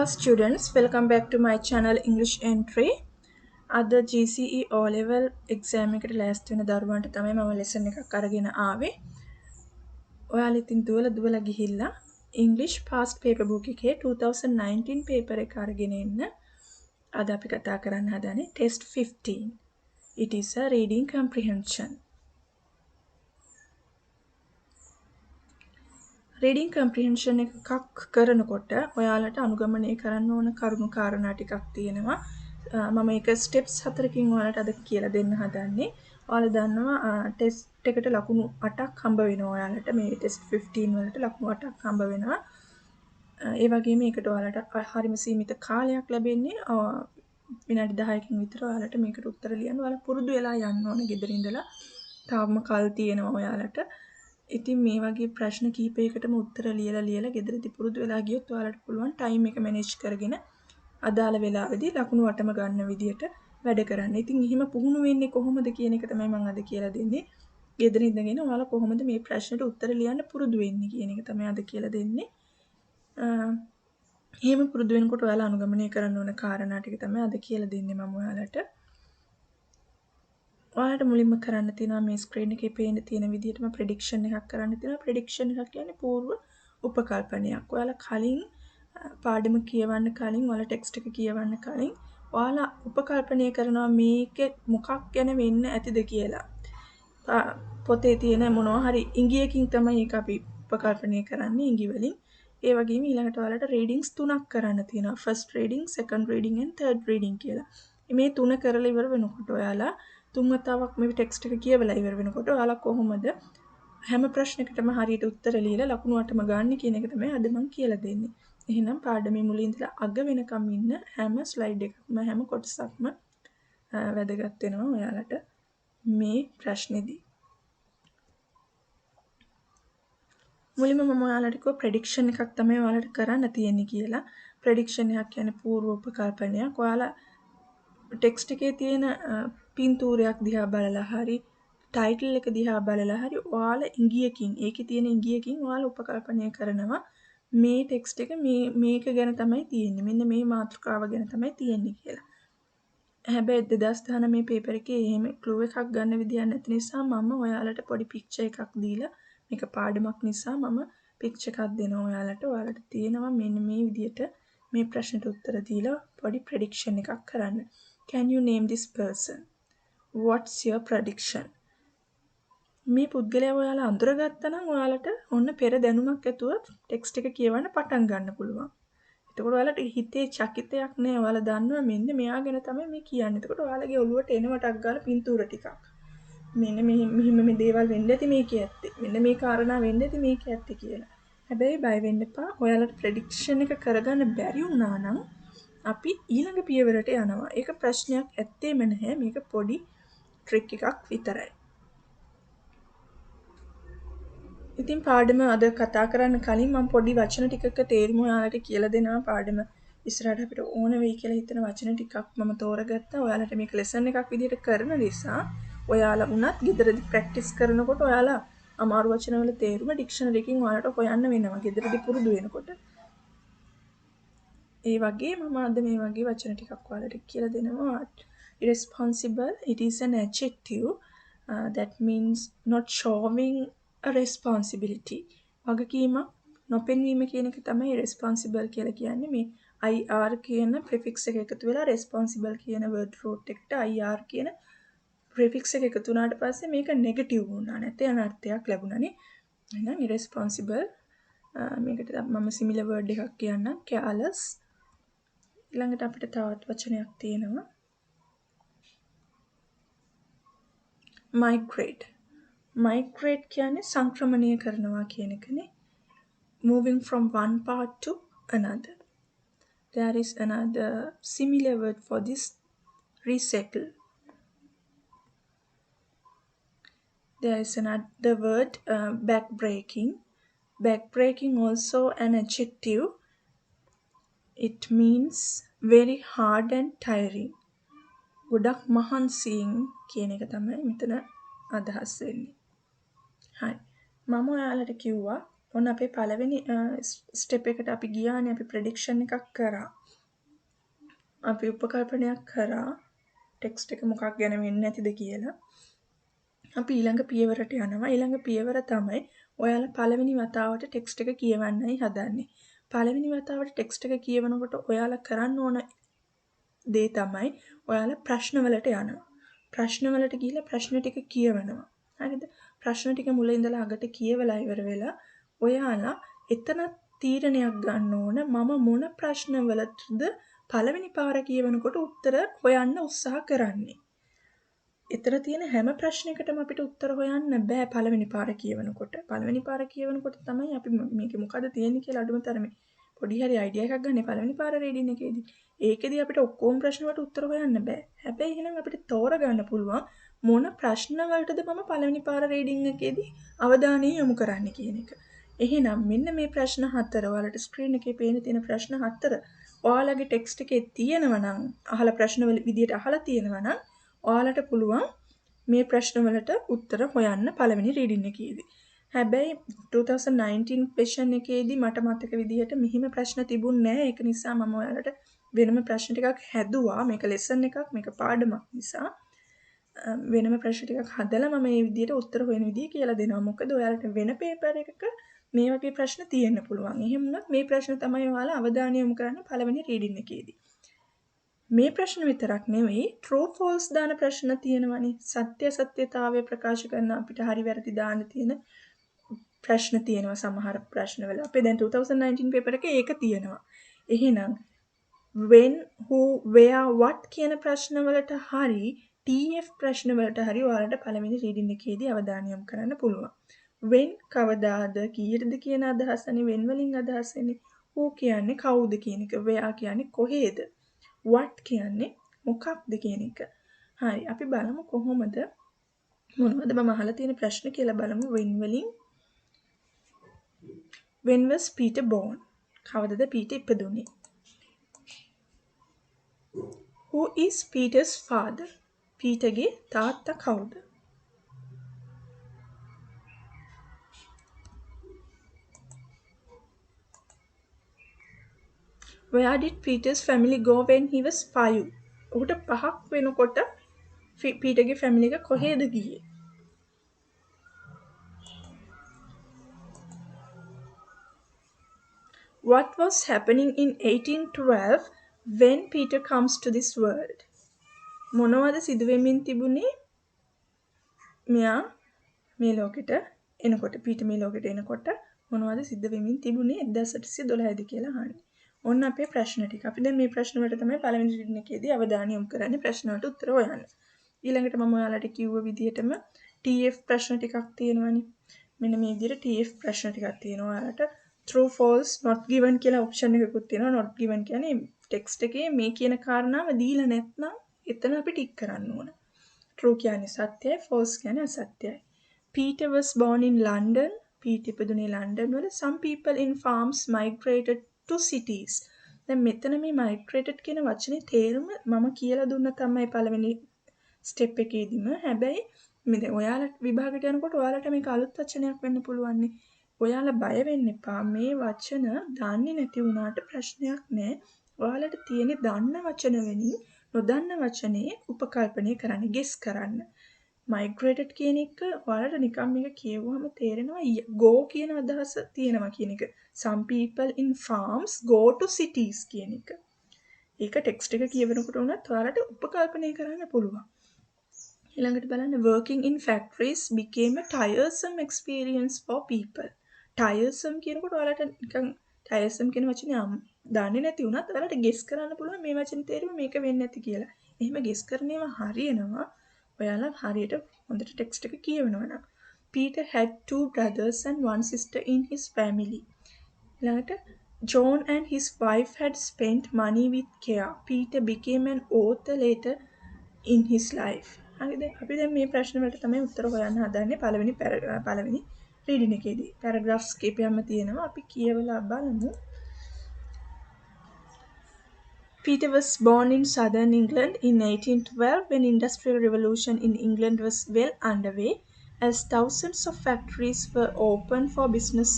students, welcome back to my channel English Entry. අද GCE O level exam එකට ලෑස්ති වෙන දරුවන්ට තමයි මම lesson එකක් අරගෙන ආවේ. ඔයාලා ඉතින් දුවලා ගිහිල්ලා English past paper book එකේ 2019 paper එක අරගෙන එන්න. අද අපි කතා කරන්න හදන්නේ test 15. It is a reading comprehension. Reading comprehension එකක් කරනකොට ඔයාලට අනුගමනය කරන්න ඕන කරුණු කාරණා ටිකක් තියෙනවා. මම ඒක ස්ටෙප්ස් 4කින් ඔයාලට අද කියලා දෙන්න හදන්නේ. ඔයාලා දන්නවා ටෙස්ට් එකට ලකුණු 8ක් හම්බ වෙනවා ඔයාලට. මේ ටෙස්ට් 15 වලට ලකුණු 8ක් හම්බ වෙනවා. ඒ වගේම ඒකට ඔයාලට හරිම සීමිත කාලයක් ලැබෙන්නේ. විනාඩි 10කින් විතර ඔයාලට මේකට උත්තර ලියන්න. ඔයාලා පුරුදු වෙලා යන්න ඕන ගෙදර ඉඳලා. තාම කල් තියෙනවා ඔයාලට. ඉතින් මේ වගේ ප්‍රශ්න කීපයකටම උත්තර ලියලා ගෙදරදී පුරුදු වෙලා ගියොත් ඔයාලට පුළුවන් ටයිම් එක මැනේජ් කරගෙන අදාළ වෙලාවෙදී ලකුණු වටම ගන්න විදියට වැඩ කරන්න. ඉතින් එහෙම පුහුණු වෙන්නේ කොහොමද කියන එක තමයි මම අද කියලා දෙන්නේ. ගෙදර ඉඳගෙන ඔයාලා කොහොමද මේ ප්‍රශ්නෙට උත්තර ලියන්න පුරුදු වෙන්නේ කියන එක තමයි අද කියලා දෙන්නේ. එහෙම පුරුදු වෙනකොට ඔයාලා අනුගමනය කරන්න ඕන කාරණා ටික තමයි අද කියලා දෙන්නේ මම ඔයාලට. ඔයාලට මුලින්ම කරන්න තියෙනවා මේ ස්ක්‍රීන් එකේ පේන්න තියෙන විදිහටම ප්‍රෙඩික්ෂන් එකක් කරන්න තියෙනවා. ප්‍රෙඩික්ෂන් එකක් කියන්නේ పూర్ව උපකල්පනයක්. ඔයාලා කලින් පාඩම කියවන්න කලින් ඔයාලා ටෙක්ස්ට් එක කියවන්න කලින් ඔයාලා උපකල්පනය කරනවා මේකේ මොකක් ගැන වෙන්න ඇතිද කියලා. පොතේ තියෙන මොනවා හරි ඉංගියකින් තමයි ඒක අපි උපකල්පනය කරන්නේ ඉංගි වලින්. ඒ වගේම ඊළඟට ඔයාලට රීඩින්ග්ස් 3ක් කරන්න තියෙනවා. First reading, second reading and third reading කියලා. මේ 3 කරලා ඉවර වෙනකොට ඔයාලා තුන් වතාවක් මේ ටෙක්ස්ට් එක කියවලා ඉවර වෙනකොට ඔයාලා කොහොමද හැම ප්‍රශ්නයකටම හරියට උත්තර ලියලා ලකුණු වටම ගන්න කියන එක තමයි අද මම කියලා දෙන්නේ. එහෙනම් පාඩමේ මුලින් ඉඳලා අග වෙනකම් ඉන්න හැම ස්ලයිඩ් එකක්ම හැම කොටසක්ම වැදගත් වෙනවා ඔයාලට මේ ප්‍රශ්නේදී. මුලින්ම මම ඔයාලට කිව්වා ප්‍රෙඩික්ෂන් එකක් තමයි ඔයාලට කරන්න තියෙන්නේ කියලා. ප්‍රෙඩික්ෂන් එකක් කියන්නේ పూర్ව උපකල්පනයක්. ඔයාලා ටෙක්ස්ට් එකේ තියෙන පින්තූරයක් දිහා බලලා හරි ටයිටල් එක දිහා බලලා හරි ඔයාලා ඉංගියකින් ඒකේ තියෙන ඉංගියකින් ඔයාලා උපකල්පනය කරනවා මේ ටෙක්ස්ට් එක මේක ගැන තමයි තියෙන්නේ. මෙන්න මේ මාතෘකාව ගැන තමයි තියෙන්නේ කියලා. හැබැයි 2019 මේ පේපර් එකේ එහෙම ක්ලූ එකක් ගන්න විදියක් නැති නිසා මම ඔයාලට පොඩි පික්චර් එකක් දීලා මේක පාඩමක් නිසා මම පික්චර් එකක් දෙනවා ඔයාලට. ඔයාලට තියෙනවා මෙන්න මේ විදියට මේ ප්‍රශ්නට උත්තර දීලා පොඩි ප්‍රෙඩික්ෂන් එකක් කරන්න. Can you name this person? What's your prediction? මේ පුද්ගලයා ඔයාලා අඳුරගත්තා නම් ඔයාලට ඔන්න පෙර දැනුමක් ඇතුව ටෙක්ස්ට් එක කියවන්න පටන් ගන්න පුළුවන්. එතකොට ඔයාලට හිතේ චකිතයක් නෑ. ඔයාලා දන්නවා මෙන්න මෙයා ගැන තමයි මේ කියන්නේ. එතකොට ඔයාලගේ ඔළුවට එනවටක් ගාලා පින්තූර ටිකක්. මෙන්න මෙහෙම මේ දේවල් වෙන්න ඇති මේකේ ඇත්තේ. මෙන්න මේ කාරණා වෙන්න ඇති මේකේ ඇත්තේ කියලා. හැබැයි බය වෙන්න එපා. ඔයාලට ප්‍රෙඩික්ෂන් එක කරගන්න බැරි වුණා නම් අපි ඊළඟ පියවරට යනවා. ඒක ප්‍රශ්නයක් ඇත්තේම නැහැ. මේක පොඩි ට්‍රික් එකක් විතරයි. ඉතින් පාඩම අද කතා කරන්න කලින් මම පොඩි වචන ටිකක තේරුම ඔයාලට කියලා දෙනවා. පාඩම ඉස්සරහට අපිට ඕන වෙයි කියලා හිතන වචන ටිකක් මම තෝරගත්තා. ඔයාලට මේක ලෙසන් එකක් විදිහට කරන නිසා ඔයාලා වුණත් ගෙදරදී ප්‍රැක්ටිස් කරනකොට ඔයාලා අමාරු වචන වල තේරුම ඩික්ෂනරි එකකින් ඔයාලට හොයන්න වෙනවා. ගෙදරදී පුරුදු වෙනකොට. ඒ වගේ මම අද මේ වගේ වචන ටිකක් ඔයාලට කියලා දෙනවා. Irresponsible, it is an adjective that means not showing a responsibility. වගකීමක් නොපෙන්වීම කියන එක තමයි irresponsible කියලා කියන්නේ. මේ IR කියන prefix එක එකතු වෙලා responsible කියන word root එකට IR කියන prefix එක එකතු වුණාට පස්සේ මේක negative වුණා. නැත්නම් අනර්ථයක් ලැබුණානේ. එහෙනම් irresponsible මේකට මම similar word එකක් කියන්නම්. careless. ඊළඟට අපිට තවත් වචනයක් තියෙනවා. migrate. migrate කියන්නේ සංක්‍රමණය කරනවා කියන එකනේ. moving from one part to another. There is another similar word for this, resettle. There is another word, backbreaking. Backbreaking also an adjective. It means very hard and tiring. ගොඩක් මහන්සියෙන් කියන එක තමයි මෙතන අදහස් වෙන්නේ. හරි. මම ඔයාලට කිව්වා ඔන්න අපේ පළවෙනි ස්ටෙප් එකට අපි ගියානේ. අපි ප්‍රෙඩික්ෂන් එකක් කරා. අපි උපකල්පනයක් කරා ටෙක්ස්ට් එක මොකක් ගැන වෙන්නේ නැතිද කියලා. අපි ඊළඟ පියවරට යනවා. ඊළඟ පියවර තමයි ඔයාලා පළවෙනි වතාවට ටෙක්ස්ට් එක කියවන්නයි හදන්නේ. පළවෙනි වතාවට ටෙක්ස්ට් එක කියවනකොට ඔයාලා කරන්න ඕන දේ තමයි ඔයාලා ප්‍රශ්නවලට යනවා. ප්‍රශ්නවලට ගිහිල්ලා ප්‍රශ්න ටික කියවනවා. හරිද? ප්‍රශ්න ටික මුල ඉඳලා අගට කියවලා ඉවර වෙලා ඔයාලා එතන තීරණයක් ගන්න ඕන මම මොන ප්‍රශ්නවලටද පළවෙනි පාර කියවනකොට උත්තර හොයන්න උත්සාහ කරන්නේ. එතන තියෙන හැම ප්‍රශ්නයකටම අපිට උත්තර හොයන්න බෑ පළවෙනි පාර කියවනකොට. පළවෙනි පාර කියවනකොට තමයි අපි මේකේ මොකද තියෙන්නේ කියලා අඩුම තරමේ පොඩි හරි අයිඩියා එකක් ගන්න පළවෙනි පාර රීඩින් එකේදී. ඒකෙදී අපිට ඔක්කොම ප්‍රශ්න වලට උත්තර හොයන්න බෑ. හැබැයි එහෙනම් අපිට තෝරගන්න පුළුවන් මොන ප්‍රශ්න වලටද මම පළවෙනි පාර රීඩින් එකේදී අවධානය යොමු කරන්න කියන එක. එහෙනම් මෙන්න මේ ප්‍රශ්න 4 ඔයාලට ස්ක්‍රීන් එකේ පේන තියෙන ප්‍රශ්න 4 ඔයාලගේ ටෙක්ස්ට් එකේ තියෙනවා නම් අහලා ප්‍රශ්න වල විදියට අහලා තියෙනවා නම් ඔයාලට පුළුවන් මේ ප්‍රශ්න වලට උත්තර හොයන්න පළවෙනි රීඩින් එකේදී. හැබැයි 2019 ක්වෙස්චන් එකේදී මට මතක විදිහට මෙහිම ප්‍රශ්න තිබුණේ නැහැ. ඒක නිසා මම ඔයාලට වෙනම ප්‍රශ්න ටිකක් හැදුවා. මේක ලෙසන් එකක්, මේක පාඩමක් නිසා වෙනම ප්‍රශ්න ටිකක් හදලා මම මේ විදිහට උත්තර හොයන විදිහ කියලා දෙනවා. මොකද ඔයාලට වෙන පේපර් එකක මේ වගේ ප්‍රශ්න තියෙන්න පුළුවන්. එහෙම වුණත් මේ ප්‍රශ්න තමයි ඔයාලා අවධානය යොමු කරන්න පළවෙනි රීඩින් එකේදී. මේ ප්‍රශ්න විතරක් නෙවෙයි true false දාන ප්‍රශ්න තියෙනවනේ. සත්‍ය සත්‍යතාවය ප්‍රකාශ කරන අපිට හරි වැරදි දාන්න තියෙන ප්‍රශ්න තියෙනවා සමහර ප්‍රශ්නවල. අපේ දැන් 2019 පේපර් එකේ ඒක තියෙනවා. එහෙනම් when who where what කියන ප්‍රශ්න වලට හරි TF ප්‍රශ්න වලට හරි ඔයාලට පළවෙනි රීඩින් එකේදී අවධානය යොමු කරන්න පුළුවන්. when කවදාද කීයටද කියන අදහසනේ when වලින් අදහස් වෙන්නේ. who කියන්නේ කවුද කියන එක. where කියන්නේ කොහේද. what කියන්නේ මොකක්ද කියන එක. හරි අපි බලමු කොහොමද මොනවද මම අහලා තියෙන ප්‍රශ්න කියලා බලමු. when was Peter born? කවදද පීටර් ඉපදුනේ? who is Peter's father? පීටර්ගේ තාත්තා කවුද? where did Peter's family go when he was 5? ඔහුට 5ක් වෙනකොට පීටර්ගේ ෆැමිලි එක කොහෙද ගියේ? what was happening in 1812 when Peter comes to this world? මොනවද සිදු වෙමින් තිබුණේ මෙයා මේ ලෝකෙට එනකොට පීටර් මේ ලෝකෙට එනකොට මොනවද සිද්ධ වෙමින් තිබුණේ 1812 දී කියලා අහන්නේ. ඔන්න අපේ ප්‍රශ්න ටික. අපි දැන් මේ ප්‍රශ්න වලට තමයි පළවෙනි රීඩින් එකේදී අවධානය යොමු කරන්නේ ප්‍රශ්න වලට උත්තර හොයන්න. ඊළඟට මම ඔයාලට කිව්ව විදිහටම TF ප්‍රශ්න ටිකක් තියෙනවනේ. මෙන්න මේ විදිහට TF ප්‍රශ්න ටිකක් තියෙනවා. ඔයාලට true false not given කියලා ඔප්ෂන් එකකුත් තියෙනවා. not given කියන්නේ ටෙක්ස්ට් එකේ මේ කියන කාරණාව දීලා නැත්නම් එතන අපි ටික් කරන්න ඕන. true කියන්නේ සත්‍යයි, false කියන්නේ අසත්‍යයි. Peter was born in London. Peter ඉපදුනේ ලන්ඩන් වල. Some people in farms migrated to cities. දැන් මෙතන මේ migrated කියන වචනේ තේරුම මම කියලා දුන්න තමයි පළවෙනි ස්ටෙප් එකේදීම. හැබැයි මේ දැන් ඔයාලා විභාගයට යනකොට ඔයාලට මේක අලුත් වචනයක් වෙන්න පුළුවන් නේ. ඔයාලා බය වෙන්න එපා. මේ වචන දන්නේ නැති වුණාට ප්‍රශ්නයක් නැහැ. ඔයාලට තියෙන දන්න වචන වෙනින් නොදන්න වචනේ උපකල්පනය කරන්න, ගෙස් කරන්න. migrated කියන එක ඔයාලට නිකන් මේක කියවුවම තේරෙනවා go කියන අදහස තියෙනවා කියන එක. some people in farms go to cities කියන එක. ඒක ටෙක්ස්ට් එක කියවනකොට උනත් ඔයාලට උපකල්පනය කරන්න පුළුවන්. ඊළඟට බලන්න working in factories became a tiresome experience for people. tiresome කියනකොට ඔයාලට නිකන් tiresome කියන වචනේ දන්නේ නැති වුණත් ඔයාලට ගෙස් කරන්න පුළුවන් මේ වචනේ තේරුම මේක වෙන්නේ නැති කියලා. එහෙම ගෙස් කරන ඒවා හරියනවා. ඔයාලා හරියට හොඳට ටෙක්ස්ට් එක කියවනවා නම්. Peter had 2 brothers and 1 sister in his family. ඊළඟට John and his wife had spent money with care. Peter became an author later in his life. හරිද? අපි දැන් මේ ප්‍රශ්න වලට තමයි උත්තර හොයන්න හදන්නේ පළවෙනි රීඩින් එකේදී. පැරග්‍රාෆ්ස් කීපයක්ම තියෙනවා. අපි කියවලා බලමු. Peter was born in southern England in 1812 when industrial revolution in England was well underway. As thousands of factories were opened for business,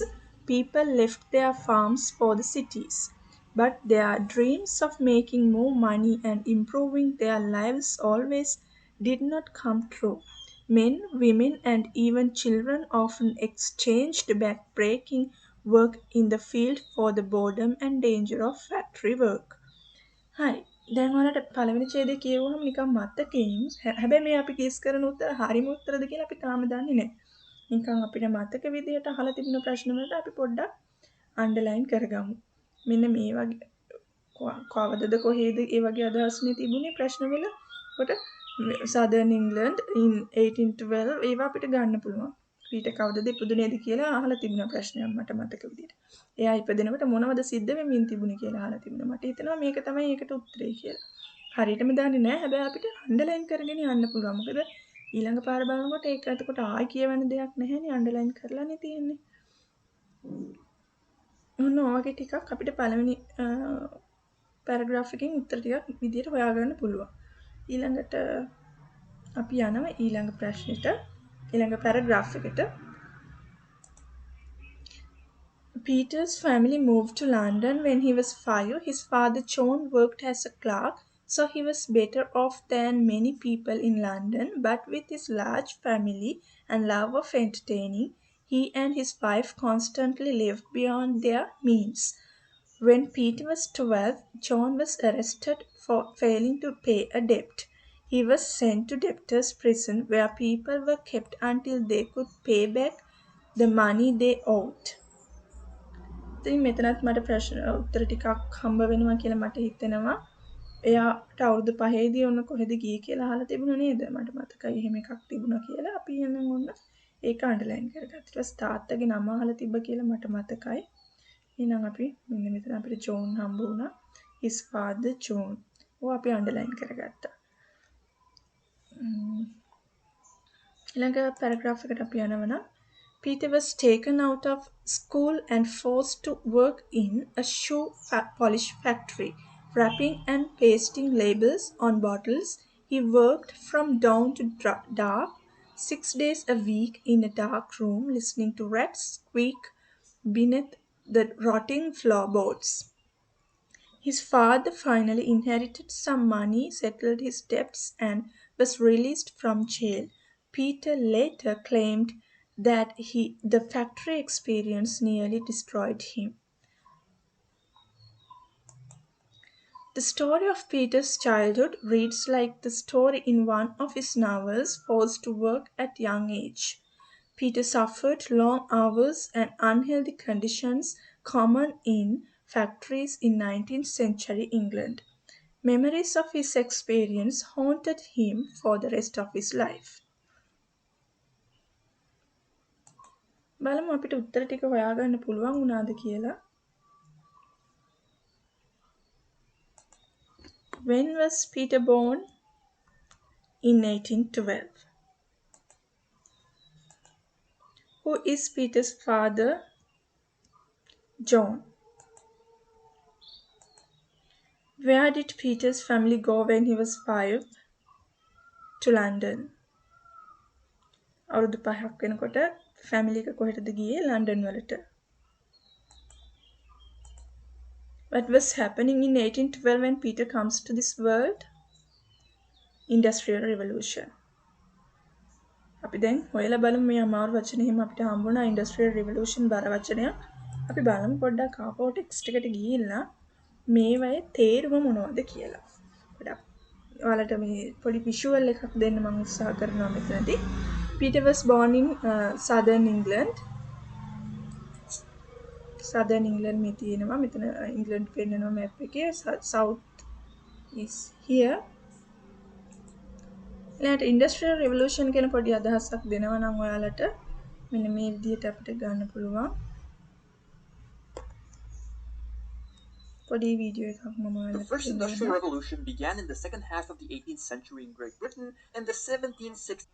people left their farms for the cities. But their dreams of making more money and improving their lives always did not come true. Men, women, and even children often exchanged back-breaking work in the field for the boredom and danger of factory work. හරි. දැන් ඔයාලට පළවෙනි ඡේදය කියවුවහම නිකන් මතකයෙන් හැබැයි මේ අපි කිස් කරන උත්තර හරිම උත්තරද කියලා අපි තාම දන්නේ නැහැ. නිකන් අපිට මතක විදියට අහලා තිබුණ ප්‍රශ්න වලට අපි පොඩ්ඩක් අන්ඩර්ලයින් කරගමු. මෙන්න මේ වගේ කවදද කොහේද ඒ වගේ අදහස්නේ තිබුණේ ප්‍රශ්නවල. කොට Southern England in 1812 ඒවා අපිට ගන්න පුළුවන්. පීට කවදද ඉපදුනේද කියලා අහලා තිබුණ ප්‍රශ්නයක් මට මතක විදියට. එයා ඉපදෙනකොට මොනවද සිද්ධ වෙමින් තිබුණේ කියලා අහලා තිබුණා. මට හිතෙනවා මේක තමයි ඒකට උත්තරේ කියලා. හරියටම දන්නේ නැහැ. හැබැයි අපිට අන්ඩර්ලයින් කරගෙන යන්න පුළුවන්. මොකද ඊළඟ පාර බලනකොට ඒක එතකොට ආයි කියවන්න දෙයක් නැහැනේ. අන්ඩර්ලයින් කරලානේ තියෙන්නේ. ඔන්න ඔයගේ ටිකක් අපිට පළවෙනි පැරග්‍රාෆ් එකෙන් උත්තර ටිකක් විදියට හොයාගන්න පුළුවන්. ඊළඟට අපි යනවා ඊළඟ ප්‍රශ්නෙට. ඊළඟ පැරග්‍රාෆ් එකට. Peter's family moved to London when he was 5. His father John worked as a clerk, so he was better off than many people in London, but with his large family and love of entertaining, he and his wife constantly lived beyond their means. When Peter was 12, John was arrested for failing to pay a debt. He was sent to debtors' prison where people were kept until they could pay back the money they owed. ඉතින් මෙතනත් මට ප්‍රශ්න උත්තර ටිකක් හම්බ වෙනවා කියලා මට හිතෙනවා. එයාට අවුරුදු 5ේදී ඔන්න කොහෙද ගියේ කියලා අහලා තිබුණා නේද? මට මතකයි එහෙම එකක් තිබුණා කියලා. අපි එහෙනම් ඔන්න ඒක අන්ඩර්ලයින් කරගත්තා. ඊට පස්සේ තාත්තගේ නම අහලා තිබ්බ කියලා මට මතකයි. එහෙනම් අපි මෙන්න මෙතන අපිට ජෝන් හම්බ වුණා. his father John. ඔය අපි අන්ඩර්ලයින් කරගත්තා. ඊළඟ පැරග්‍රාෆ් එකට අපි යනවා නම් Peter was taken out of school and forced to work in a shoe polish factory, wrapping and pasting labels on bottles. He worked from dawn to dark, 6 days a week in a dark room, listening to rats squeak beneath the rotting floorboards. His father finally inherited some money, settled his debts, and was released from jail. Peter later claimed that the factory experience nearly destroyed him. The story of Peter's childhood reads like the story in one of his novels, Forced to Work at Young Age. Peter suffered long hours and unhealthy conditions common in factories in 19th century England. Memories of his experience haunted him for the rest of his life. බලමු අපිට උත්තර ටික හොයාගන්න පුළුවන් වුණාද කියලා. When was Peter born? In 1812. Who is Peter's father? John. Where did Peter's family go when he was 5? To London. අවුරුදු 5ක් වෙනකොට ෆැමිලි එක කොහෙටද ගියේ? ලන්ඩන් වලට. What was happening in 1812 when Peter comes to this world? Industrial Revolution. අපි දැන් හොයලා බලමු මේ අමාරු වචන එහෙම අපිට හම්බුණා Industrial Revolution බර වචනයක්. අපි බලමු පොඩ්ඩක් ආපහු ටෙක්ස්ට් එකට ගිහිල්ලා මේවයේ තේරුම මොනවද කියලා. පොඩ්ඩක් ඔයාලට මේ පොඩි විෂුවල් එකක් දෙන්න මම උත්සාහ කරනවා මෙතනදී. Peter was born in Southern England. Southern England මේ තියෙනවා. මෙතන England පෙන්නනවා map එකේ. South is here. ඊළඟට Industrial Revolution කියන පොඩි අදහසක් දෙනවා නම් ඔයාලට මෙන්න මේ විදිහට අපිට ගන්න පුළුවන්. The first industrial revolution began in the second half of the 18th century in Great Britain in the 1760s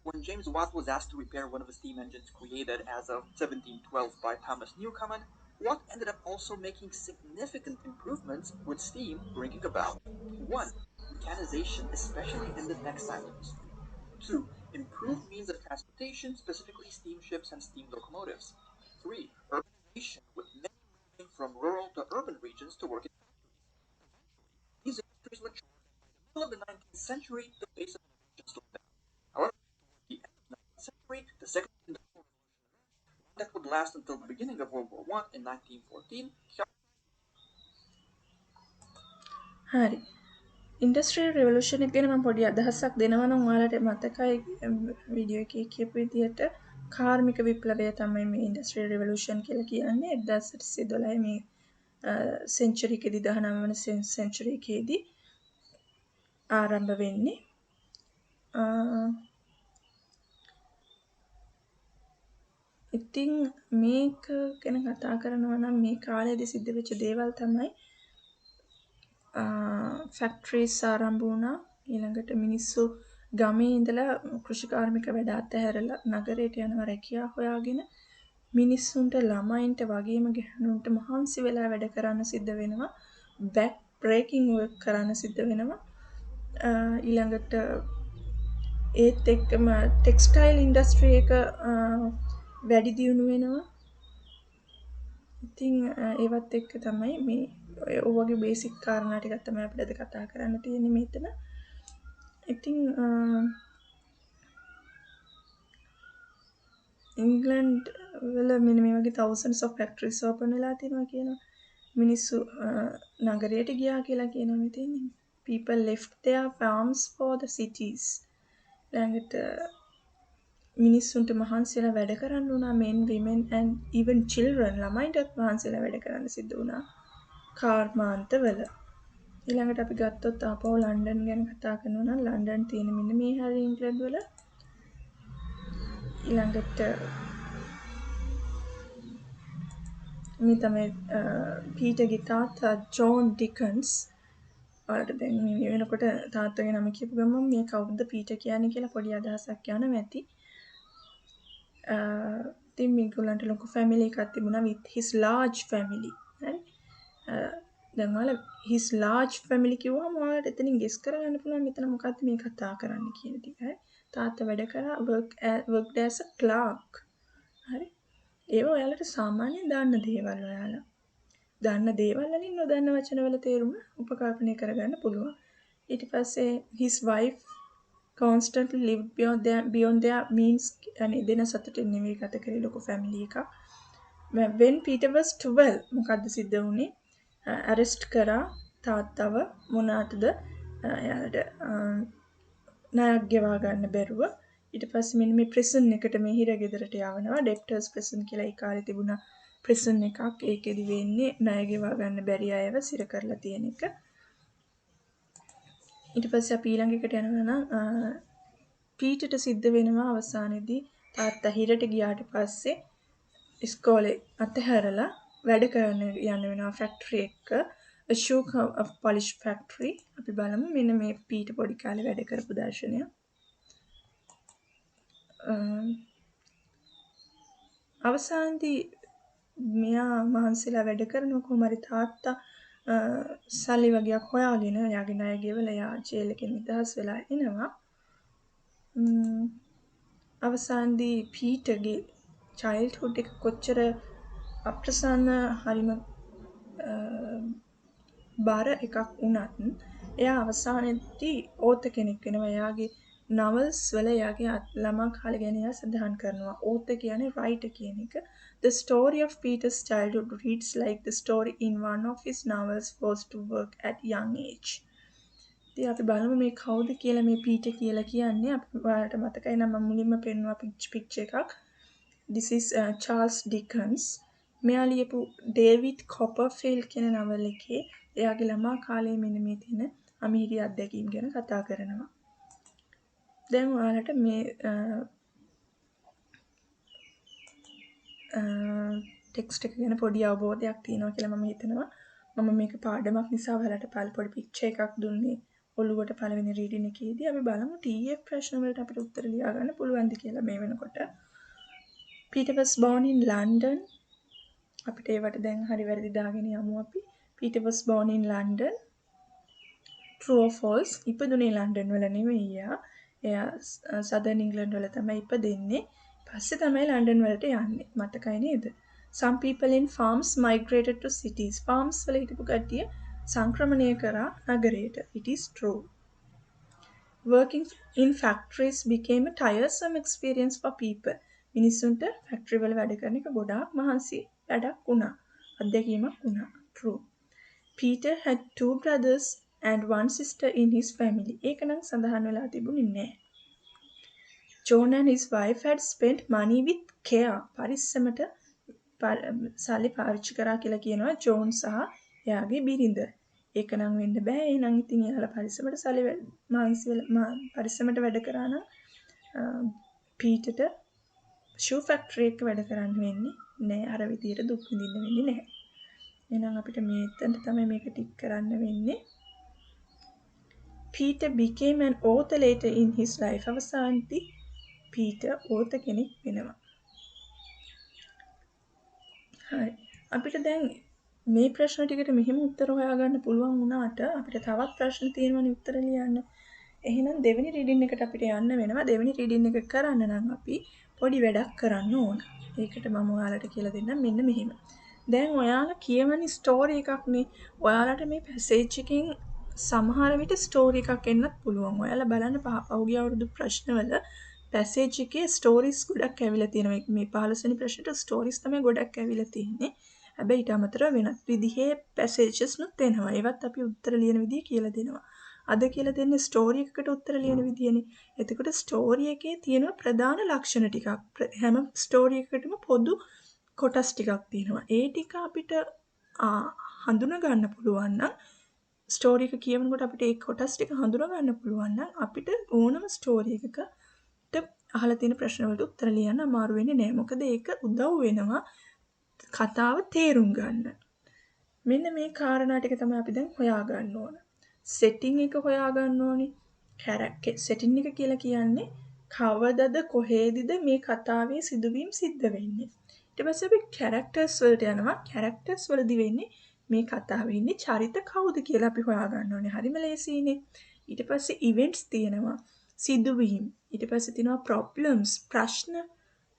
when James Watt was asked to repair one of the steam engines created as of 1712 by Thomas Newcomen. Watt ended up also making significant improvements with steam bringing about 1. Mechanization, especially in the textile industry. 2. Improved means of transportation, specifically steamships and steam locomotives. 1903, urbanization, with many moving from rural to urban regions to work in these industries matured. In the middle of the 19th century, the pace of innovation slowed down. However, at the end of the 19th century, the Second Industrial Revolution emerged, one that would last until the beginning of World War I in 1914. හරි. Industrial රිවලූෂන් එක ගැන මම පොඩි අදහසක් දෙනවා නම් ඔයාලට මතකයි වීඩියෝ එකේ කියපු විදිහට කාර්මික විප්ලවය තමයි මේ ඉන්ඩස්ට්‍රියල් රිවලූෂන් කියලා කියන්නේ 1812 මේ සෙන්චරි එකේදී 19 වන සෙන්චරි එකේදී ආරම්භ වෙන්නේ. ඉතින් මේක ගැන කතා කරනවා නම් මේ කාලේදී සිද්ධ වෙච්ච දේවල් තමයි ෆැක්ටරිස් ආරම්භ වුණා. ඊළඟට මිනිස්සු ගමේ ඉඳලා කෘෂිකාර්මික වැඩ අතහැරලා නගරයට යනවා රැකියාව හොයාගෙන. මිනිස්සුන්ට ළමයින්ට වගේම ගැහැණුන්ට මහන්සි වෙලා වැඩ කරන්න සිද්ධ වෙනවා. බැක් බ්‍රේකින් වර්ක් කරන්න සිද්ධ වෙනවා. ඊළඟට ඒත් එක්කම ටෙක්ස්ටයිල් ඉන්ඩස්ට්‍රි එක වැඩි දියුණු වෙනවා. ඉතින් ඒවත් එක්ක තමයි මේ ඔය වගේ බේසික් කාරණා ටිකක් තමයි අපිට අද කතා කරන්න තියෙන්නේ මෙතන. ඉතින් ඉංග්ලන්ඩ් වල මෙන්න මේ වගේ thousands of factories open වෙලා තියෙනවා කියනවා. මිනිස්සු නගරයට ගියා කියලා කියනවා මෙතන. People left their farms for the cities. ළඟට මිනිස්සුන්ට මහන්සියලා වැඩ කරන්න වුණා. men, women and even children ළමයින්ටත් මහන්සියලා වැඩ කරන්න සිද්ධ වුණා. කාර්මාන්තවල. ඊළඟට අපි ගත්තොත් ආපහු ලන්ඩන් ගැන කතා කරනවා නම් ලන්ඩන් තියෙන මෙන්න මේ හැරි ඉංග්ලන්ඩ් වල. ඊළඟට මේ තමයි පීටර්ගේ තාත්තා ජෝන් ඩිකන්ස්. ඔයාලට දැන් මේ වෙනකොට තාත්තගේ නම කියපු ගමන් මේ කවුද පීටර් කියන්නේ කියලා පොඩි අදහසක් යනවා ඇති. ඉතින් මේගොල්ලන්ට ලොකු ෆැමිලි එකක් තිබුණා with his large family. හරි. දැන් ඔයාලා his large family කිව්වම ඔයාලට එතනින් ගෙස් කරගන්න පුළුවන් මෙතන මොකක්ද මේ කතා කරන්නේ කියන ටික. හරි. තාත්තා වැඩ කරා worked as a clerk. හරි. ඒව ඔයාලට සාමාන්‍යයෙන් දාන්න දේවල් ඔයාලා. දන්න දේවල් වලින් නොදන්න වචන වල තේරුම උපකල්පනය කරගන්න පුළුවන්. ඊට පස්සේ his wife constantly lived beyond their means. අනේ දෙන සතුටින් නෙවෙයි ගත කරේ ලොකු ෆැමිලි එකක්. when Peter was 12 මොකද්ද සිද්ධ වුනේ? arrest කරා තාත්තව මොනාටද එයාලට ණයක් ගෙවා ගන්න බැරුව. ඊට පස්සේ මෙන්න මේ ප්‍රිසන් එකට මේ හිරගෙදරට යවනවා. debtors prison කියලා ඒ කාලේ තිබුණා ප්‍රිසන් එකක්. ඒකෙදි වෙන්නේ ණය ගෙවා ගන්න බැරි අයව සිර කරලා තියෙන එක. ඊට පස්සේ අපි ඊළඟ එකට යනවා නම් පීටර්ට සිද්ධ වෙනවා අවසානයේදී තාත්තා හිරට ගියාට පස්සේ ඉස්කෝලේ අතහැරලා වැඩ කරන්න යන්න වෙනවා ෆැක්ටරි එක. a shoe polish factory. අපි බලමු මෙන්න මේ පීටර් පොඩි කාලේ වැඩ කරපු දර්ශනය. අවසානයේදී මෙයා මහන්සිලා වැඩ කරනවා කොහොම හරි තාත්තා සල්ලි වගේක් හොයාගෙන එයාගේ ණය ගෙවලා එයා ජේල් එකෙන් නිදහස් වෙලා එනවා. අවසානයේදී පීටර්ගේ චයිල්ඩ්හුඩ් එක කොච්චර අප්‍රසන්න හරිම බර එකක් වුණත් එයා අවසානයේදී ඕත කෙනෙක් වෙනවා. එයාගේ novels වල එයාගේ ළමා කාලේ ගැන එයා සඳහන් කරනවා. ඕත කියන්නේ writer කියන එක. The story of Peter's childhood reads like the story in one of his novels forced to work at young age. ඉතින් අපි බලමු මේ කවුද කියලා මේ පීටර් කියලා කියන්නේ. අපි ඔයාලට මතකයි නම් මම මුලින්ම පෙන්නුවා පික්චර් එකක්. This is Charles Dickens. මෙයා ලියපු ඩේවිඩ් කොපර්ෆීල්ඩ් කියන නවල් එකේ එයාගේ ළමා කාලයේ මෙන්න මේ තියෙන අමිහිරි අත්දැකීම් ගැන කතා කරනවා. දැන් ඔයාලට මේ ටෙක්ස්ට් එක ගැන පොඩි අවබෝධයක් තියෙනවා කියලා මම හිතනවා. මම මේක පාඩමක් නිසා ඔයාලට පොඩි පික්චර් එකක් දුන්නේ ඔළුවට පළවෙනි රීඩින් එකේදී. අපි බලමු TF ප්‍රශ්න වලට අපිට උත්තර ලියා ගන්න පුළුවන්ද කියලා මේ වෙනකොට. Peter was born in London. අපිට ඒවට දැන් හරි වැරදි දාගෙන යමු අපි. Peter was born in London. True or false? ඉපදුනේ ලන්ඩන් වල නෙවෙයි එයා. එයා සදර්න් ඉංග්ලන්ඩ් වල තමයි ඉපදෙන්නේ. පස්සේ තමයි ලන්ඩන් වලට යන්නේ. මතකයි නේද? Some people in farms migrated to cities. Farms වල හිටපු කට්ටිය සංක්‍රමණය කරා නගරයට. It is true. Working in factories became a tiresome experience for people. මිනිස්සුන්ට ෆැක්ටරි වල වැඩ කරන එක ගොඩාක් මහන්සි වැඩක් වුණා. අත්දැකීමක් වුණා. True. Peter had 2 brothers and 1 sister in his family. ඒක නම් සඳහන් වෙලා තිබුණේ නැහැ. John and his wife had spent money with care. පරිස්සමට සල්ලි පාවිච්චි කරා කියලා කියනවා ජෝන් සහ එයාගේ බිරිඳ. ඒක නම් වෙන්න බෑ. එහෙනම් ඉතින් එයාලා පරිස්සමට සල්ලි පරිස්සමට වැඩ කරා නම් පීටර්ට ෂූ ෆැක්ටරි එක වැඩ කරන්න වෙන්නේ නෑ. අර විදියට දුක් විඳින්න වෙන්නේ නැහැ. එහෙනම් අපිට මේතනට තමයි මේක ටික් කරන්න වෙන්නේ. Peter became an author later in his life. අවසානයේදී පීටර් author කෙනෙක් වෙනවා. හරි. අපිට දැන් මේ ප්‍රශ්න ටිකට මෙහෙම උත්තර හොයාගන්න පුළුවන් වුණාට අපිට තවත් ප්‍රශ්න තියෙනවනේ උත්තර ලියන්න. එහෙනම් දෙවෙනි රීඩින් එකට අපිට යන්න වෙනවා. දෙවෙනි රීඩින් එක කරන්න නම් අපි පොඩි වැඩක් කරන්න ඕන. ඒකට මම ඔයාලට කියලා දෙන්නම් මෙන්න මෙහෙම. දැන් ඔයාලා කියවන ස්ටෝරි එකක්නේ. ඔයාලට මේ පැසේජ් එකකින් සමහර විට ස්ටෝරි එකක් එන්නත් පුළුවන්. ඔයාලා බලන්න පහුගිය අවුරුදු ප්‍රශ්නවල පැසේජ් එකේ ස්ටෝරිස් ගොඩක් ඇවිල්ලා තියෙනවා. මේ 15 වෙනි ප්‍රශ්නෙට ස්ටෝරිස් තමයි ගොඩක් ඇවිල්ලා තියෙන්නේ. හැබැයි ඊට අමතරව වෙනත් විදිහේ පැසේජස් නුත් එනවා. ඒවත් අපි උත්තර ලියන විදිහ කියලා දෙනවා. අද කියලා දෙන්නේ ස්ටෝරි එකකට උත්තර ලියන විදියනේ. එතකොට ස්ටෝරි එකේ තියෙන ප්‍රධාන ලක්ෂණ ටිකක් හැම ස්ටෝරි එකකටම පොදු කොටස් ටිකක් තියෙනවා. ඒ ටික අපිට හඳුනා ගන්න පුළුවන් නම් ස්ටෝරි එක කියවනකොට අපිට ඒ කොටස් ටික හඳුනා ගන්න පුළුවන් නම් අපිට ඕනම ස්ටෝරි එකකට අහලා තියෙන ප්‍රශ්න වලට උත්තර ලියන්න අමාරු වෙන්නේ නැහැ. මොකද ඒක උදව් වෙනවා කතාව තේරුම් ගන්න. මෙන්න මේ කාරණා ටික තමයි අපි දැන් හොයාගන්න ඕන. සෙටින් එක හොයාගන්න ඕනේ. සෙටින් එක කියලා කියන්නේ කවදද කොහේදද මේ කතාවේ සිදුවීම් සිද්ධ වෙන්නේ. ඊට පස්සේ අපි කැරක්ටර්ස් වලට යනවා. කැරක්ටර්ස් වලදී වෙන්නේ මේ කතාවේ ඉන්නේ චරිත කවුද කියලා අපි හොයාගන්න ඕනේ. හරිම ලේසියිනේ. ඊට පස්සේ ඉවෙන්ට්ස් තියෙනවා. සිදුවීම්. ඊට පස්සේ තියෙනවා ප්‍රොබ්ලම්ස් ප්‍රශ්න.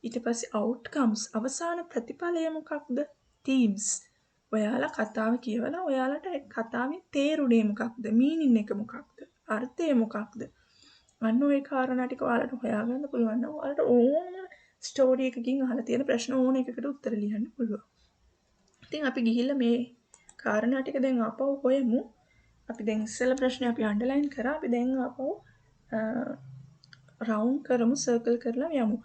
ඊට පස්සේ outcomes අවසාන ප්‍රතිඵලය මොකක්ද? themes. ඔයාලා කතාව කියවලා ඔයාලට කතාවේ තේරුනේ මොකක්ද? මීනින් එක මොකක්ද? අර්ථය මොකක්ද? අන්න ওই කාරණා ටික ඔයාලට හොයාගන්න පුළුවන් නම් ඔයාලට ඕන ස්ටෝරි එකකින් අහලා තියෙන ප්‍රශ්න ඕන එකකට උත්තර ලියන්න පුළුවන්. ඉතින් අපි ගිහිල්ලා මේ කාරණා ටික දැන් ආපහු හොයමු. අපි දැන් ඉස්සෙල්ලා ප්‍රශ්නේ අපි අන්ඩර්ලයින් කරා. අපි දැන් ආපහු රවුන්ඩ් කරමු සර්කල් කරලා යමු.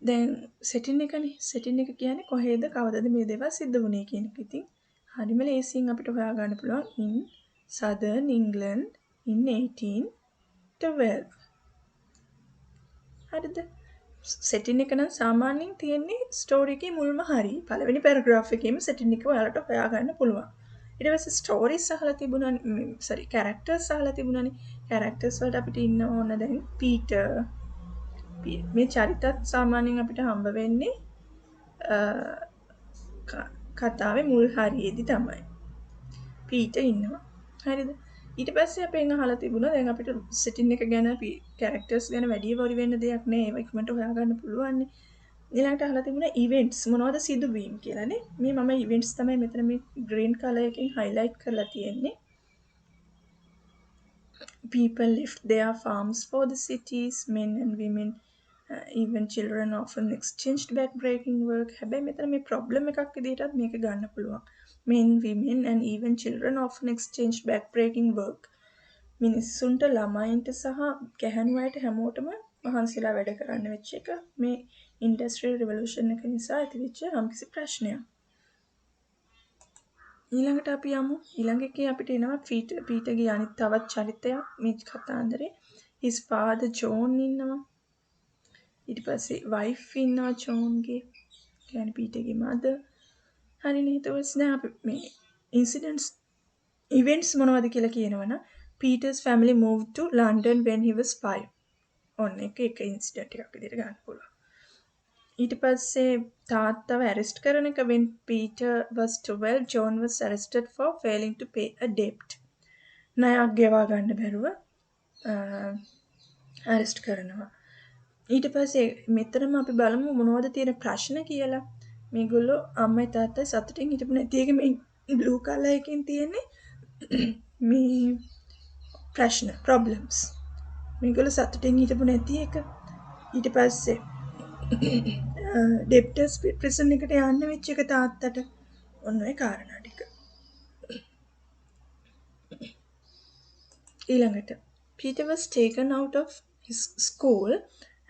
දැන් සෙටින් එකනේ. සෙටින් එක කියන්නේ කොහේද කවදද මේ දේවල් සිද්ධ වුනේ කියන එක. ඉතින් හරිම ලේසියෙන් අපිට හොයාගන්න පුළුවන් in southern England in 1812. හරිද? සෙටින් එක නම් සාමාන්‍යයෙන් තියෙන්නේ ස්ටෝරි එකේ මුල්ම හරිය. පළවෙනි පැරග්‍රාෆ් එකේම සෙටින් එක ඔයාලට හොයාගන්න පුළුවන්. ඊට පස්සේ ස්ටෝරිස් අහලා තිබුණානේ කැරක්ටර්ස් අහලා තිබුණානේ. කැරක්ටර්ස් වලට අපිට ඉන්න ඕන දැන් පීටර් මේ චරිතත් සාමාන්‍යයෙන් අපිට හම්බ වෙන්නේ කතාවේ මුල් හරියේදී තමයි. පීටර් ඉන්නවා. හරිද? ඊට පස්සේ අපෙන් අහලා තිබුණා දැන් අපිට සෙටින් එක ගැන කැරක්ටර්ස් ගැන වැඩි වොරි වෙන්න දෙයක් නෑ. ඒක ඉක්මනට හොයාගන්න පුළුවන් නේ. ඊළඟට අහලා තිබුණා ඉවෙන්ට්ස් මොනවද සිදුවීම් කියලානේ. මේ මම ඉවෙන්ට්ස් තමයි මෙතන මේ ග්‍රීන් කලර් එකෙන් highlight කරලා තියෙන්නේ. People left their farms for the cities, men and women, even children often exchanged back-breaking work. හැබැයි මෙතන මේ problem එකක් විදිහටත් මේක ගන්න පුළුවන්. Men, women and even children often exchanged back-breaking work. මිනිස්සුන්ට ළමයින්ට සහ ගැහැණු අයට හැමෝටම මහන්සිලා වැඩ කරන්න වෙච්ච එක මේ ඉන්ඩස්ට්‍රියල් රිවොලූෂන් එක නිසා ඇතිවෙච්ච යම්කිසි ප්‍රශ්නයක්. ඊළඟට අපි යමු. ඊළඟ එකේ අපිට එනවා පීටර්ගේ අනිත් තවත් චරිතයක් මේ කතාන්දරේ. his father John ඉන්නවා. ඊට පස්සේ wife ඉන්නවා ජෝන්ගේ. කියන්නේ පීටර්ගේ mother. හරිනේ. ඊට පස්සේ අපි මේ incidents events මොනවද කියලා කියනවනම් Peter's family moved to London when he was 5. ඔන්න එක ඉන්සිඩන්ට් එකක් විදිහට ගන්න පුළුවන්. ඊට පස්සේ තාත්තව ඇරෙස්ට් කරන එක when Peter was 12 John was arrested for failing to pay a debt. ණයක් ගෙවා ගන්න බැරුව ඇරෙස්ට් කරනවා. ඊට පස්සේ මෙතරම් අපි බලමු මොනවද තියෙන ප්‍රශ්න කියලා. මේගොල්ලෝ අම්මයි තාත්තයි සතුටින් හිටපු නැති එක මේ බ්ලූ කලර් එකෙන් තියෙන්නේ මේ ප්‍රශ්න problems. මේගොල්ලෝ සතුටින් හිටපු නැති එක. ඊට පස්සේ debtors prison එකට යන්න වෙච්ච එක තාත්තට. ඔන්න ඔය කාරණා ටික. ඊළඟට Peter was taken out of his school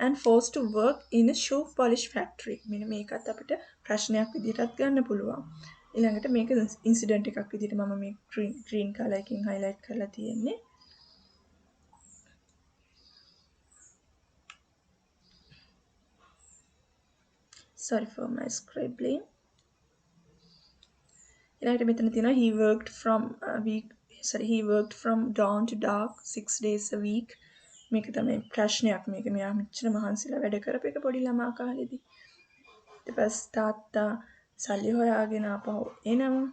and forced to work in a shoe polish factory. මෙන්න මේකත් අපිට ප්‍රශ්නයක් විදිහටත් ගන්න පුළුවන්. ඊළඟට මේක ඉන්සිඩන්ට් එකක් විදිහට මම මේ green color එකකින් highlight කරලා තියෙන්නේ. Sorry for my scribbling. ඊළඟට මෙතන තියෙනවා he worked from dawn to dark 6 days a week. මේක තමයි ප්‍රශ්නයක්. මේක මෙයා මෙච්චර මහන්සිලා වැඩ කරපු එක පොඩි ළමා කාලේදී. ඊට පස්සේ තාත්තා සල්ලි හොයාගෙන ආපහු එනවා.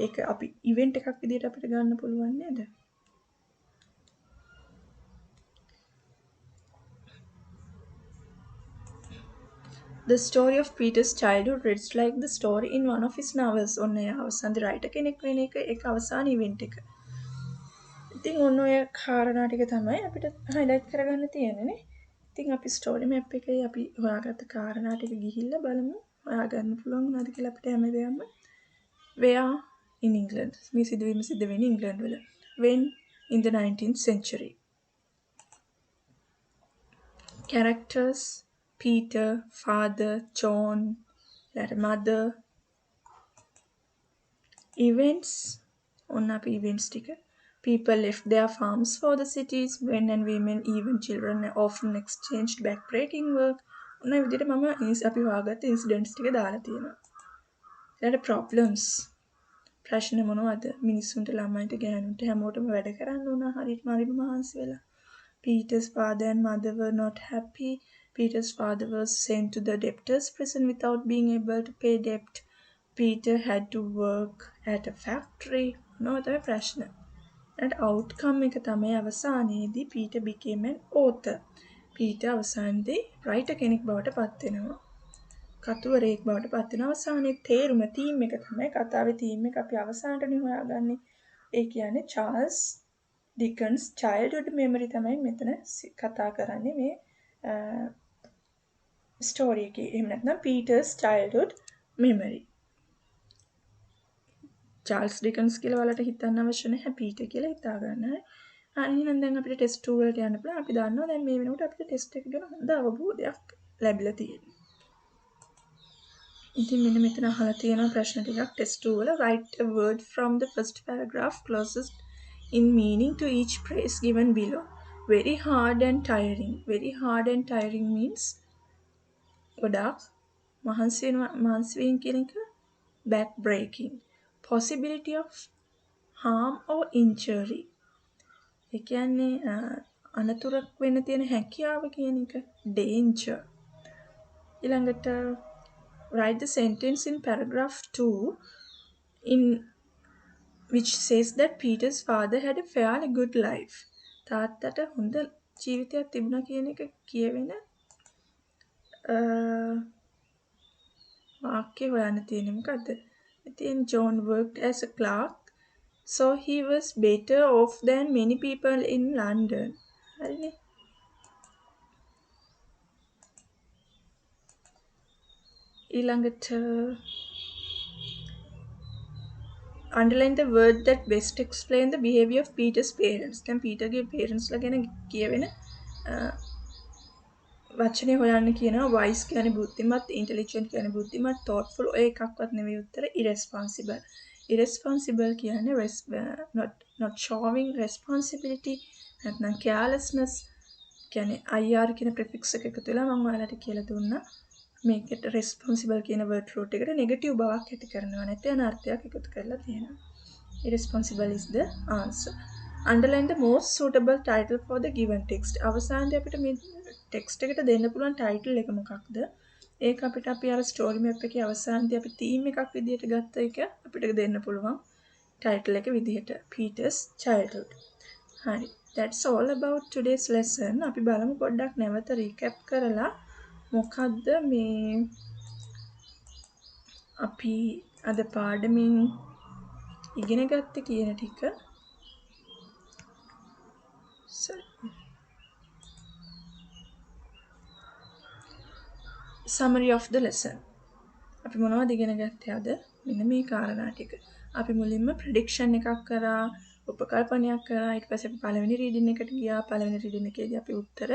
ඒක අපි ඉවෙන්ට් එකක් විදිහට අපිට ගන්න පුළුවන් නේද? The story of Peter's childhood reads like the story in one of his novels. ඔන්න එයා අවසානයේ රයිටර් කෙනෙක් වෙන එක ඒක අවසාන ඉවෙන්ට් එක. ඉතින් ඔන්න ඔය කාරණා ටික තමයි අපිට highlight කරගන්න තියෙන්නේ. ඉතින් අපි story map එකේ අපි හොයාගත්ත කාරණා ටික ගිහිල්ලා බලමු. හොයාගන්න පුළුවන් වුණාද කියලා අපිට හැම වෙලාවෙම. Where in England? මේ සිදුවීම සිද්ධ වෙන්නේ ඉංග්ලන්ඩ් වල. When in the 19th century. Characters: Peter, father, John, mother. Events: ඔන්න අපි events ටික. People left their farms for the cities. Men and women, even children, often exchanged backbreaking work. ඔන්න ඒ විදිහට මම අපි හොයාගත්ත incidents ටික දාලා තියෙනවා. ඊළඟට problems. ප්‍රශ්න මොනවද? මිනිස්සුන්ට ළමයින්ට ගෑනුන්ට හැමෝටම වැඩ කරන්න ඕන හරියටම මහන්සි වෙලා. Peter's father and mother were not happy. Peter's father was sent to the debtors' prison without being able to pay debt. Peter had to work at a factory. No other ප්‍රශ්න. And outcome එක තමයි අවසානයේදී Peter became an author. Peter අවසානයේදී writer කෙනෙක් බවට පත් වෙනවා. කතුවරයෙක් බවට පත් වෙනවා. අවසානයේ තේරුම theme එක තමයි කතාවේ theme එක අපි අවසානටනේ හොයාගන්නේ. ඒ කියන්නේ Charles Dickens childhood memory තමයි මෙතන කතා කරන්නේ මේ ස්ටෝරි එකේ. එහෙම නැත්නම් Peter's childhood memory. Charles Dickens කියලා වලට හිතන්න අවශ්‍ය නැහැ. Peter කියලා හිතා ගන්න. හරි එහෙනම් දැන් අපිට ටෙස්ට් 2 වලට යන්න පුළුවන්. අපි දන්නවා දැන් මේ වෙනකොට අපිට ටෙස්ට් එක ගැන හොඳ අවබෝධයක් ලැබිලා තියෙනවා. ඉතින් මෙන්න මෙතන අහලා තියෙනවා ප්‍රශ්න ටිකක් ටෙස්ට් 2 වල. Write a word from the first paragraph closest in meaning to each phrase given below. Very hard and tiring. Very hard and tiring means ගොඩාක් මහන්සි වීම කියන එක back breaking. Possibility of harm or injury. ඒ කියන්නේ අනතුරක් වෙන්න තියෙන හැකියාව කියන එක danger. ඊළඟට write the sentence in paragraph 2 in which says that Peter's father had a fairly good life. තාත්තට හොඳ ජීවිතයක් තිබුණා කියන එක කියවෙන වාක්‍ය හොයන්න තියෙන්නේ මොකද්ද? ඉතින් John worked as a clerk, so he was better off than many people in London. හරිනේ. ඊළඟට underline the word that best explain the behavior of Peter's parents. දැන් පීටර්ගේ parents ලා ගැන කියවෙන වචනේ හොයන්න කියනවා. wise කියන්නේ බුද්ධිමත්, intelligent කියන්නේ බුද්ධිමත්, thoughtful ඔය එකක්වත් නෙවෙයි උත්තර. irresponsible. irresponsible කියන්නේ not showing responsibility නැත්නම් carelessness කියන්නේ IR කියන prefix එක එකතු වෙලා මම ඔයාලට කියලා දුන්නා. මේකට responsible කියන word root එකට negative බවක් ඇති කරනවා නැත්නම් යන අර්ථයක් එකතු කරලා තියෙනවා. irresponsible is the answer. Underline the most suitable title for the given text. අවසානයේ අපිට මේ ටෙක්ස්ට් එකට දෙන්න පුළුවන් ටයිටල් එක මොකක්ද? ඒක අපිට අපි අර ස්ටෝරි මැප් එකේ අවසානයේදී අපි තීම් එකක් විදිහට ගත්ත එක අපිට දෙන්න පුළුවන් ටයිටල් එක විදිහට Peter's childhood. හරි. That's all about today's lesson. අපි බලමු පොඩ්ඩක් නැවත රීකැප් කරලා මොකද්ද මේ අපි අද පාඩමින් ඉගෙන ගත්ත කියන ටික summary of the lesson. අපි මොනවද ඉගෙන ගත්තේ අද? මෙන්න මේ කාරණා ටික. අපි මුලින්ම ප්‍රෙඩික්ෂන් එකක් කරා, උපකල්පනයක් කරා, ඊට පස්සේ අපි පළවෙනි රීඩින් එකට ගියා. පළවෙනි රීඩින් එකේදී අපි උත්තර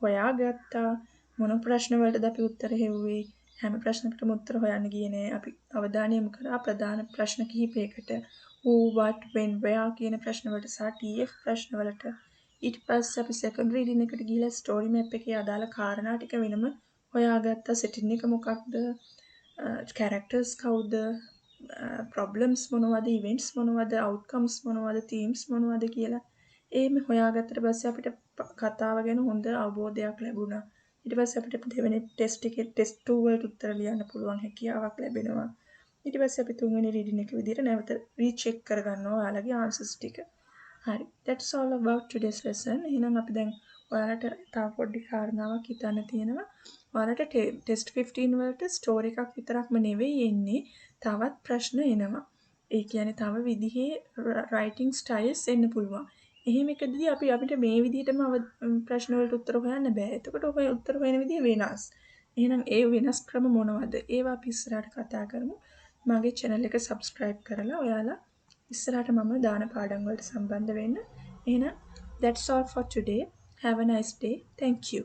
හොයාගත්තා. මොන ප්‍රශ්න වලටද අපි උත්තර හෙව්වේ? හැම ප්‍රශ්නයකටම උත්තර හොයන්න ගියේ නෑ. අපි අවධානය යොමු කරා ප්‍රධාන ප්‍රශ්න කිහිපයකට. who, what, when, where කියන ප්‍රශ්න වලට සහ TF ප්‍රශ්න වලට. ඊට පස්සේ අපි සෙකන්ඩ් රීඩින් එකට ගිහලා ස්ටෝරි මැප් එකේ අදාළ කාරණා ටික වෙනම හොයාගත්තා. සෙටින් එක මොකක්ද? කැරක්ටර්ස් කවුද? ප්‍රොබ්ලම්ස් මොනවද? ඉවෙන්ට්ස් මොනවද? අවුට්කම්ස් මොනවද? තීම්ස් මොනවද කියලා. එහෙම හොයාගත්තට පස්සේ අපිට කතාව ගැන හොඳ අවබෝධයක් ලැබුණා. ඊට පස්සේ අපිට දෙවෙනි ටෙස්ට් එකේ ටෙස්ට් 2 වලට උත්තර ලියන්න පුළුවන් හැකියාවක් ලැබෙනවා. ඊට පස්සේ අපි තුන්වෙනි රීඩින් එක විදිහට නැවත රීචෙක් කරගන්නවා ඔයාලගේ ආන්සර්ස් ටික. හරි. That's all about today's lesson. එහෙනම් අපි දැන් ඔයාලට තව පොඩි කාරණාවක් හිතන්න තියෙනවා. ඔයාලට ටෙස්ට් 15 වලට ස්ටෝරි එකක් විතරක්ම නෙවෙයි එන්නේ. තවත් ප්‍රශ්න එනවා. ඒ කියන්නේ තව විදිහේ රයිටිං ස්ටයිල්ස් එන්න පුළුවන්. එහෙම එකදී අපිට මේ විදිහටම ප්‍රශ්න වලට උත්තර හොයන්න බෑ. එතකොට ඔය උත්තර හොයන විදිහ වෙනස්. එහෙනම් ඒ වෙනස් ක්‍රම මොනවද? ඒවා අපි ඉස්සරහට කතා කරමු. මගේ channel එක subscribe කරලා ඔයාලා ඉස්සරහට මම දාන පාඩම් වලට සම්බන්ධ වෙන්න. එහෙනම් that's all for today. Have a nice day. Thank you.